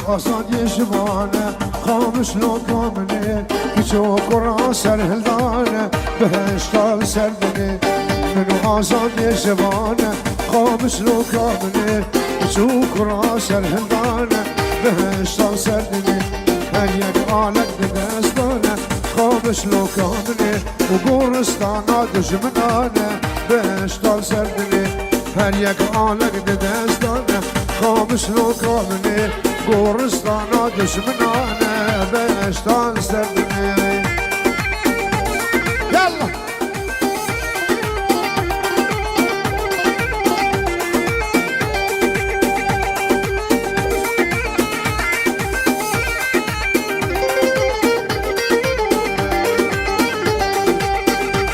آزادی جوانه خاموش لو کامنه کچو قرآن سر هلدانه بهشتال سر دنه منو آزادی جوانه خاموش لو کامنه کچو قرآن سر هلدانه بهشتال سر دنه هر یک آلک دستانه خاموش لو کامنه و گورستانا دجمنانه بهشتال سر دنه هر یک آلک دستانه خاموش لو کامنه گورستانا دشمنانه بهشتان سردنه یلا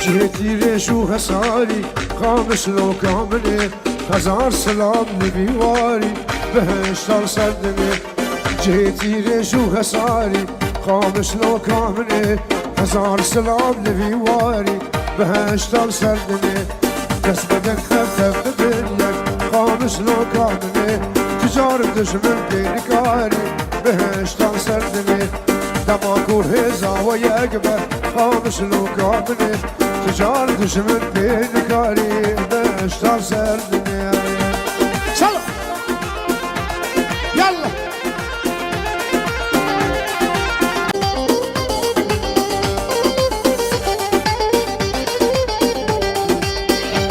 جهتی ریشو خساری خاموش لو کامنه هزار سلام لبیواری بهشتان سردنه جهتی ریشو خساری خاموش لو کامنه هزار سلام لبیواری بهشتان سردنه دست بدن خفتف ببینیک خاموش لو کامنه تجار دشمن پیرکاری بهشتان سردنه دماغور هزا و یک بر خاموش لو کامنه تجار دشمن پیرکاری بهشتان سردنه سلام يلا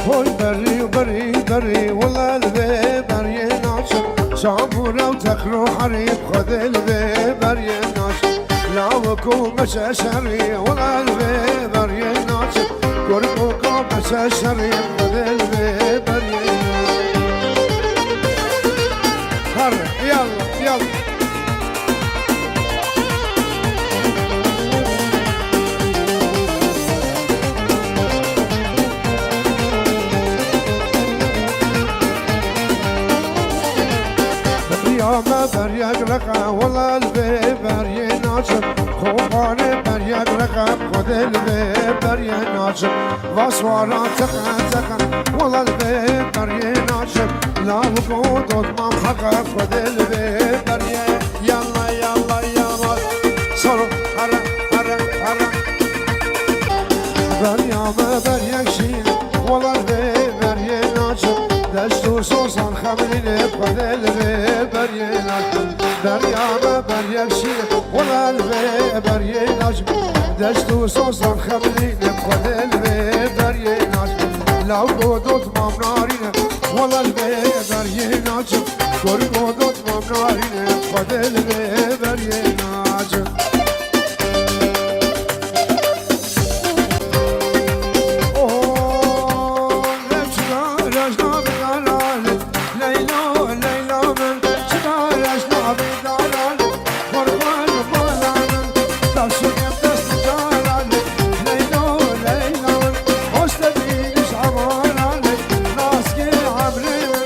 هوي بري وبري بري والله البي بري ناشر شامورة وتخلو حريب خذ البي بري ناشر لا وكو مشى شري والله البي بري ناشر كركوكو مشى شري خذ البي بري ناشر يلا يلا بريامة بريق رقم والله البي بري ناشر خوباني بريق رقم خذ البي بري ناشر واسوارا تقن تقن والله البي بري ناشر لا وقود ما محقق خذ البي بري يلا يلا يلا صاروا هرا هرا هرا بريامة بريق شيل والله البي بري ناشر دستور سوزان خمرين خذ البي بري ناشر بريامة بريق شيل والله البي بري ناشر دستور سوزان خمرين خذ البي بري ناشر لو قدوت ممنارين والله البي بري ناشر كل قدوت ممنارين خذ البي بري ناشر عمري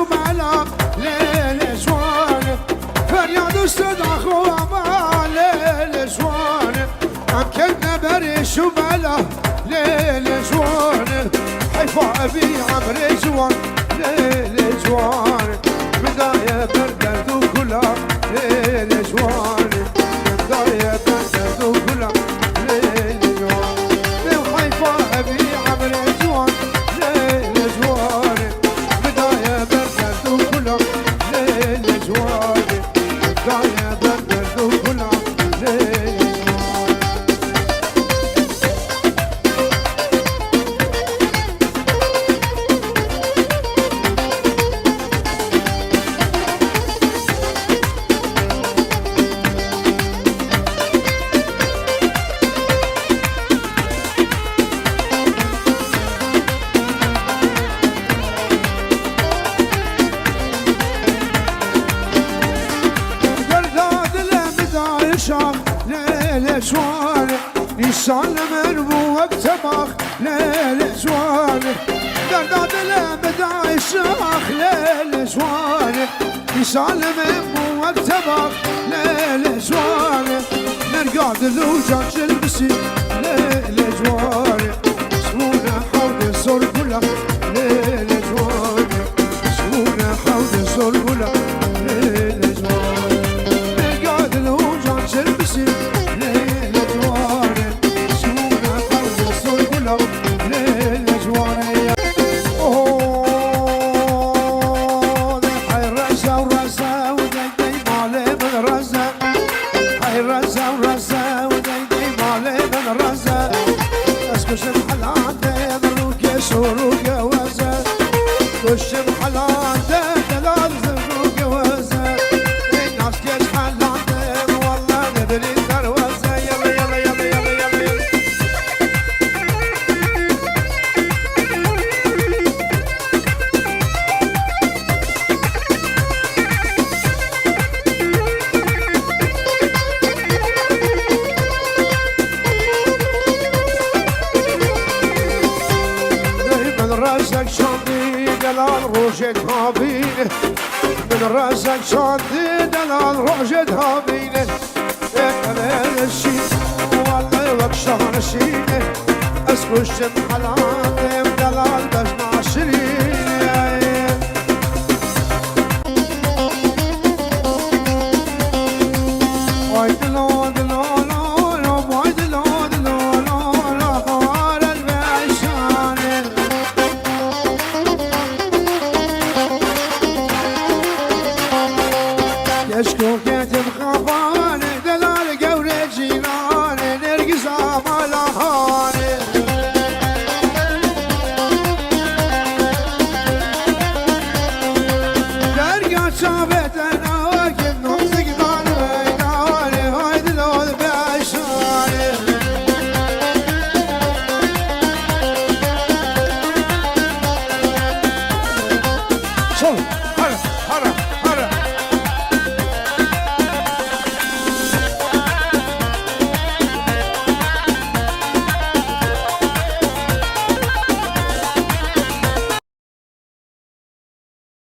بلا ليل جوان فرياد الصدى خوما ليل جوان ام كنا بريش بلا ليل جوان حيفا ابي عمري جوان ليل جوان بداية بردد وكلها ليل جوان بداية بردد وكلها ليل جوان حيفا ابي عمري جوان ليل جوان بداية بردد وكلها ليل جوان بداية بردد وكلها ليل جوان ليل جوان نيشان مربوك تباخ ليل جوان درداد لمداي شاخ ليل جوان نيشان مربوك تباخ ليل جوان نرقاد لوجان جلبسي ليل جوان سمونا حول الصور كلها ليل جوان سمونا حول الصور كلها ليل جوان نرقاد لوجان جلبسي ليل جوان سمونا حول الصور كلها ليل جوان اوه حي رزا ورزا وديدي مالي من رزا حي رزا ورزا وديدي مالي من رزا اسكش بحلانتي مروكي سوروكي وزا كش بحلانتي دلال زروكي وزا الناس كيش حلانتي والله ندري دروزا يلا يلا يلا يلا يلا يلا من راسك شاندي دلال روجت هابينه من راسك شاندي دلال روجت هابينه اقبل الشي والله وكشان الشينه اسكش بحلانتي دلال